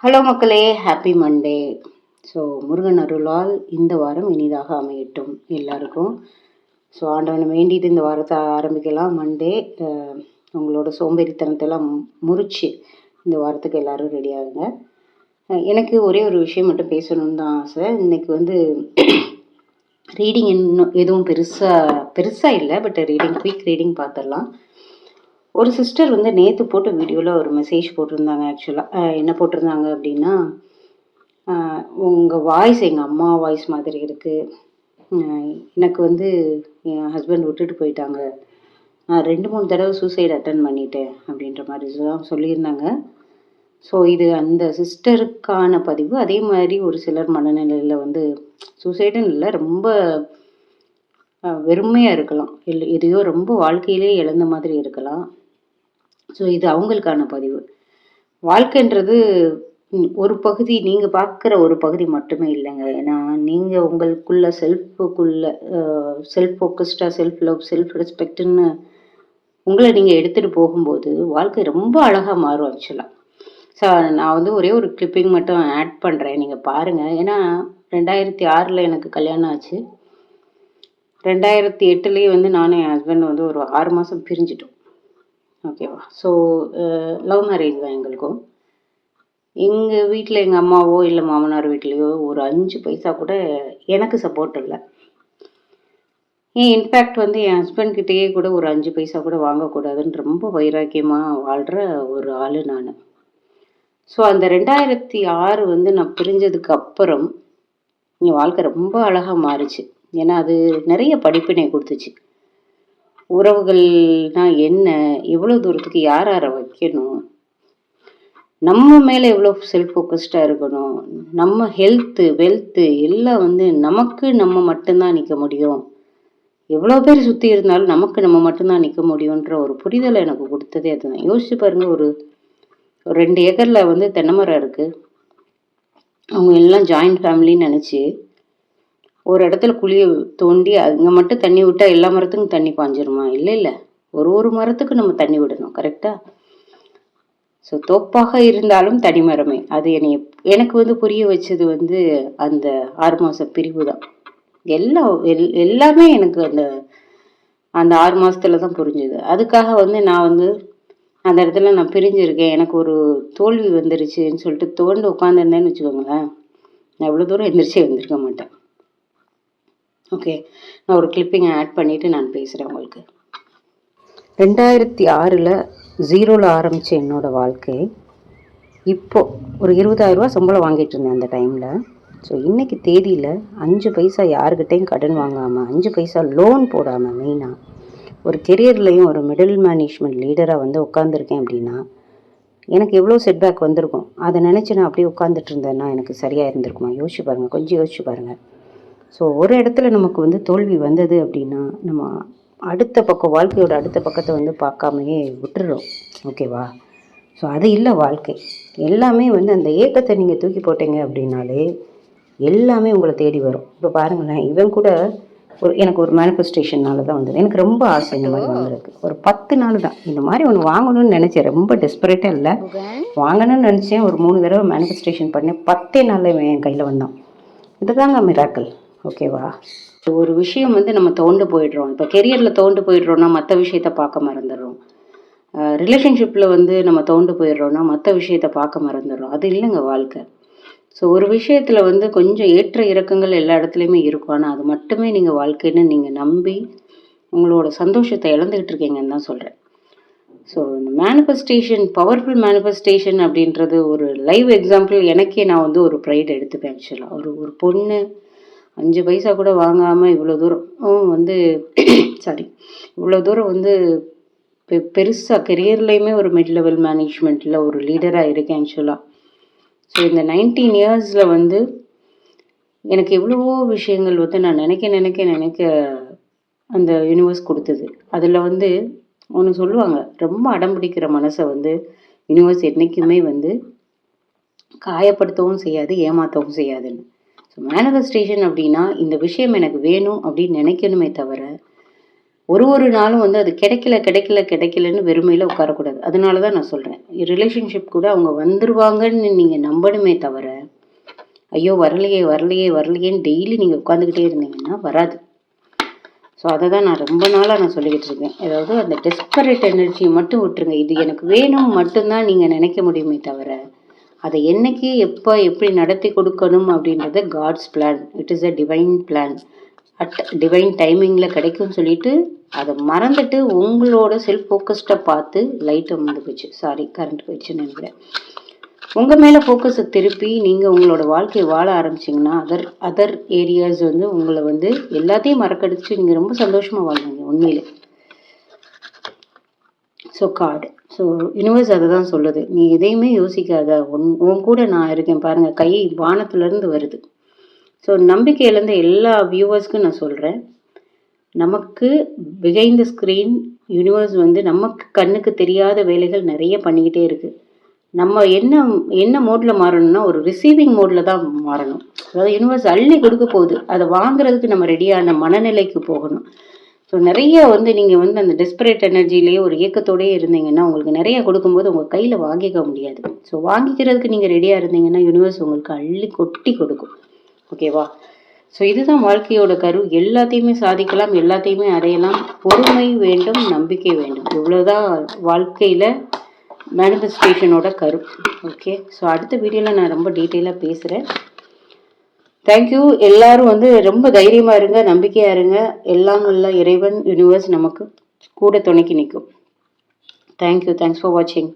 Hello மக்களே, happy Monday. So Murugan அருளால் இந்த வாரம் இனிதாக அமையட்டும் எல்லாருக்கும். ஸோ ஆண்டவனை வேண்டிட்டு இந்த வாரத்தை ஆரம்பிக்கலாம். மண்டே உங்களோட சோம்பேறித்தனத்தெல்லாம் முறிச்சு இந்த வாரத்துக்கு எல்லோரும் ரெடி ஆகுங்க. எனக்கு ஒரே ஒரு விஷயம் மட்டும் பேசணுன்னு தான் ஆசை. இன்றைக்கி ரீடிங் இன்னும் எதுவும் பெருசாக இல்லை, பட் குயிக் ரீடிங் பார்த்துடலாம். ஒரு சிஸ்டர் நேற்று போட்ட வீடியோவில் ஒரு மெசேஜ் போட்டிருந்தாங்க. ஆக்சுவலாக என்ன போட்டிருந்தாங்க அப்படின்னா, உங்கள் வாய்ஸ் எங்கள் அம்மா வாய்ஸ் மாதிரி இருக்குது. எனக்கு என் ஹஸ்பண்ட் விட்டுட்டு போயிட்டாங்க. நான் 2-3 தடவை சூசைட் அட்டன் பண்ணிட்டேன் அப்படின்ற மாதிரி தான் சொல்லியிருந்தாங்க. ஸோ இது அந்த சிஸ்டருக்கான பதிவு. அதே மாதிரி ஒரு சிலர் மனநிலையில் சூசைடுன்னு இல்லை, ரொம்ப வெறுமையாக இருக்கலாம், எதையோ ரொம்ப வாழ்க்கையிலே இழந்த மாதிரி இருக்கலாம். ஸோ இது அவங்களுக்கான பதிவு. வாழ்க்கைன்றது ஒரு பகுதி, நீங்கள் பார்க்குற ஒரு பகுதி மட்டுமே இல்லைங்க. ஏன்னா நீங்கள் உங்களுக்குள்ள செல்ஃப் ஃபோக்கஸ்டாக, செல்ஃப் லவ், செல்ஃப் ரெஸ்பெக்ட்னு உங்களை நீங்கள் எடுத்துகிட்டு போகும்போது வாழ்க்கை ரொம்ப அழகாக மாறும் ஆக்சுவலாக. ஸோ நான் ஒரே ஒரு கிளிப்பிங் மட்டும் ஆட் பண்ணுறேன், நீங்கள் பாருங்கள். ஏன்னா 2006 எனக்கு கல்யாணம் ஆச்சு. 2008 நானும் என் ஹஸ்பண்ட் ஒரு 6 மாதம் பிரிஞ்சிட்டோம். ஓகேவா? ஸோ லவ் மேரேஜ் தான் எங்களுக்கும். எங்கள் வீட்டில் எங்கள் அம்மாவோ இல்லை மாமனார் வீட்லேயோ ஒரு 5 பைசா கூட எனக்கு சப்போர்ட் இல்லை. இன்ஃபேக்ட் என் ஹஸ்பண்ட்கிட்டேயே கூட ஒரு 5 பைசா கூட வாங்கக்கூடாதுன்னு ரொம்ப வைராக்கியமாக வாழ்கிற ஒரு ஆள் நான். ஸோ அந்த 2006 நான் பிரிஞ்சதுக்கு அப்புறம் என் வாழ்க்கை ரொம்ப அழகாக மாறிச்சு. ஏன்னா அது நிறைய படிப்பினை கொடுத்துச்சு. உறவுகள்னா என்ன, எவ்வளோ தூரத்துக்கு யாரை வைக்கணும், நம்ம மேலே எவ்வளோ செல்ஃப் ஃபோக்கஸ்டாக இருக்கணும், நம்ம ஹெல்த்து வெல்த்து எல்லாம் நமக்கு நம்ம மட்டும்தான் நிற்க முடியும். எவ்வளோ பேர் சுற்றி இருந்தாலும் நமக்கு நம்ம மட்டும்தான் நிற்க முடியுன்ற ஒரு புரிதலை எனக்கு கொடுத்ததே அதுதான். யோசிச்சு பாருங்கள், ஒரு 2 ஏக்கரில் தென்னை மரம் இருக்குது. அவங்க எல்லாம் ஜாயிண்ட் ஃபேமிலின்னு நினச்சி ஒரு இடத்துல குழியை தோண்டி அங்கே மட்டும் தண்ணி விட்டால் எல்லா மரத்துக்கும் தண்ணி பாஞ்சிருமா? இல்லை, ஒரு மரத்துக்கு நம்ம தண்ணி விடணும். கரெக்டாக? ஸோ தோப்பாக இருந்தாலும் தனி மரமே. அது எனக்கு புரிய வச்சது அந்த 6 மாத பிரிவு தான். எல்லாமே எனக்கு அந்த 6 மாதத்துல தான் புரிஞ்சுது. அதுக்காக நான் அந்த இடத்துல நான் பிரிஞ்சிருக்கேன், எனக்கு ஒரு தோல்வி வந்துருச்சுன்னு சொல்லிட்டு தோண்டு உட்காந்துருந்தேன்னு வச்சுக்கோங்களேன், நான் இவ்வளோ தூரம் எந்திரிச்சே வந்திருக்க மாட்டேன். ஓகே, நான் ஒரு கிளிப்பிங்கை ஆட் பண்ணிவிட்டு நான் பேசுகிறேன் உங்களுக்கு. 2006 0ல் ஆரம்பித்த என்னோடய வாழ்க்கை இப்போது ஒரு 20,000 சம்பளம் வாங்கிட்டு இருந்தேன் அந்த டைமில். ஸோ இன்றைக்கி தேதியில் 5 பைசா யாருக்கிட்டையும் கடன் வாங்காமல், 5 பைசா லோன் போடாமல், மெயினாக ஒரு கெரியர்லேயும் ஒரு மிடில் மேனேஜ்மெண்ட் லீடராக உட்காந்துருக்கேன் அப்படின்னா எனக்கு எவ்வளோ செட்பேக் வந்திருக்கும். அதை நினச்சி நான் அப்படியே உட்காந்துட்டு இருந்தேன்னா எனக்கு சரியாக இருந்திருக்குமா? யோசிச்சு பாருங்கள், கொஞ்சம் யோசிச்சு பாருங்கள். ஸோ ஒரு இடத்துல நமக்கு தோல்வி வந்தது அப்படின்னா நம்ம அடுத்த பக்கம், வாழ்க்கையோட அடுத்த பக்கத்தை பார்க்காமையே விட்டுறோம். ஓகேவா? ஸோ அது இல்லை வாழ்க்கை. எல்லாமே அந்த ஏக்கத்தை நீங்கள் தூக்கி போட்டீங்க அப்படின்னாலே எல்லாமே உங்களை தேடி வரும். இப்போ பாருங்களேன், இவன் கூட எனக்கு ஒரு மேனிஃபெஸ்டேஷனால தான் வந்தது. எனக்கு ரொம்ப ஆசை இந்த மாதிரி வாங்குறதுக்கு. ஒரு 10 நாள் தான் இந்த மாதிரி ஒன்று வாங்கணும்னு நினச்சேன். ரொம்ப டெஸ்பரேட்டாக இல்லை, வாங்கணும்னு நினச்சேன். ஒரு 3 தடவை மேனிஃபெஸ்டேஷன் பண்ணேன். 10 நாளில் என் கையில் வந்தான். இதுதாங்க மிராக்கிள். ஓகேவா? ஒரு விஷயம் நம்ம தோண்டு போயிடுறோம். இப்போ கெரியரில் தோண்டு போயிடுறோன்னா மற்ற விஷயத்த பார்க்க மறந்துடுறோம். ரிலேஷன்ஷிப்பில் நம்ம தோண்டு போயிடுறோன்னா மற்ற விஷயத்த பார்க்க மறந்துடுறோம். அது இல்லைங்க வாழ்க்கை. ஸோ ஒரு விஷயத்தில் கொஞ்சம் ஏற்ற இறக்கங்கள் எல்லா இடத்துலையுமே இருக்கும். ஆனால் அது மட்டுமே நீங்கள் வாழ்க்கைன்னு நீங்கள் நம்பி உங்களோட சந்தோஷத்தை இழந்துக்கிட்டு இருக்கீங்கன்னு தான் சொல்கிறேன். ஸோ இந்த மேனிஃபெஸ்டேஷன், பவர்ஃபுல் மேனிஃபெஸ்டேஷன் அப்படின்றது ஒரு லைவ் எக்ஸாம்பிள். எனக்கே நான் ஒரு ப்ரைட் எடுத்துப்பேன். ஆக்சுவலாக ஒரு பொண்ணு 5 பைசா கூட வாங்காமல் இவ்வளோ தூரம் இவ்வளோ தூரம் பெருசாக கெரியர்லேயுமே ஒரு மிட் லெவல் மேனேஜ்மெண்ட்டில் ஒரு லீடராக இருக்கேன் ஆக்சுவலாக. ஸோ இந்த 19 இயர்ஸில் எனக்கு எவ்வளவோ விஷயங்கள் நான் நினைக்க அந்த யூனிவர்ஸ் கொடுத்தது. அதில் ஒன்று சொல்லுவாங்க, ரொம்ப அடம் பிடிக்கிற மனசை யூனிவர்ஸ் என்றைக்குமே காயப்படுத்தவும் செய்யாது, ஏமாற்றவும் செய்யாதுன்னு. ஸோ மேனிஃபெஸ்டேஷன் அப்படின்னா இந்த விஷயம் எனக்கு வேணும் அப்படின்னு நினைக்கணுமே தவிர ஒரு நாளும் வந்து அது கிடைக்கலன்னு வெறுமையில் உட்காரக்கூடாது. அதனால தான் நான் சொல்கிறேன், ரிலேஷன்ஷிப் கூட அவங்க வந்துருவாங்கன்னு நீங்கள் நம்பணுமே தவிர, ஐயோ வரலையேன்னு டெய்லி நீங்கள் உட்காந்துக்கிட்டே இருந்தீங்கன்னா வராது. ஸோ அதை தான் நான் ரொம்ப நாளாக சொல்லிக்கிட்டு இருக்கேன். அதாவது அந்த டெஸ்பரேட் எனர்ஜியை மட்டும் விட்டுருங்க. இது எனக்கு வேணும் மட்டும்தான் நீங்கள் நினைக்க முடியுமே தவிர, அதை என்னைக்கு எப்போ எப்படி நடத்தி கொடுக்கணும் அப்படின்றது God's plan. It is a divine plan. At divine டைமிங்கில் கிடைக்கும்னு சொல்லிட்டு அதை மறந்துட்டு உங்களோட செல்ஃப் ஃபோக்கஸ்டாக பார்த்து லைட்டை வந்து போச்சு, கரண்ட் போயிடுச்சுன்னு நினைக்கிறேன். உங்கள் மேலே ஃபோக்கஸை திருப்பி நீங்கள் உங்களோட வாழ்க்கையை வாழ ஆரம்பிச்சிங்கன்னா அதர் ஏரியாஸ் வந்து உங்களை வந்து எல்லாத்தையும் மறக்கடிச்சு நீங்கள் ரொம்ப சந்தோஷமாக வாழ்வீங்க உண்மையிலே. ஸோ கார்டு, ஸோ யூனிவர்ஸ் அதை தான் சொல்லுது, நீ எதையுமே யோசிக்காத, உன் கூட நான் இருக்கேன் பாருங்கள், கை வானத்துலேருந்து வருது. ஸோ நம்பிக்கை இழந்த எல்லா வியூவர்ஸ்க்கும் நான் சொல்கிறேன், நமக்கு பிஹைண்ட் த ஸ்க்ரீன் யூனிவர்ஸ் வந்து நமக்கு கண்ணுக்கு தெரியாத வேலைகள் நிறைய பண்ணிக்கிட்டே இருக்குது. நம்ம என்ன மோடில் மாறணும்னா ஒரு ரிசீவிங் மோடில் தான் மாறணும். அதாவது யூனிவர்ஸ் அள்ளி கொடுக்க போகுது, அதை வாங்குறதுக்கு நம்ம ரெடியான மனநிலைக்கு போகணும். ஸோ நிறைய வந்து நீங்கள் வந்து அந்த டெஸ்பரேட் எனர்ஜிலேயே ஒரு இயக்கத்தோடயே இருந்தீங்கன்னா உங்களுக்கு நிறைய கொடுக்கும்போது உங்கள் கையில் வாங்கிக்க முடியாது. ஸோ வாங்கிக்கிறதுக்கு நீங்கள் ரெடியாக இருந்தீங்கன்னா யூனிவர்ஸ் உங்களுக்கு அள்ளி கொட்டி கொடுக்கும். ஓகேவா? ஸோ இதுதான் வாழ்க்கையோட கரு. எல்லாத்தையுமே சாதிக்கலாம், எல்லாத்தையுமே அடையலாம். பொறுமை வேண்டும், நம்பிக்கை வேண்டும். இவ்வளோதான் வாழ்க்கையில் மேனிஃபெஸ்டேஷனோட கரு. ஓகே, ஸோ அடுத்த வீடியோவில் நான் ரொம்ப டீட்டெயிலாக பேசுகிறேன். தேங்க்யூ. எல்லாரும் வந்து ரொம்ப தைரியமாக இருங்க, நம்பிக்கையாக இருங்க. எல்லாம் உள்ள இறைவன் யூனிவர்ஸ் நமக்கு கூட துணைக்கி நிற்கும். தேங்க்யூ. தேங்க்ஸ் ஃபார் வாட்சிங்.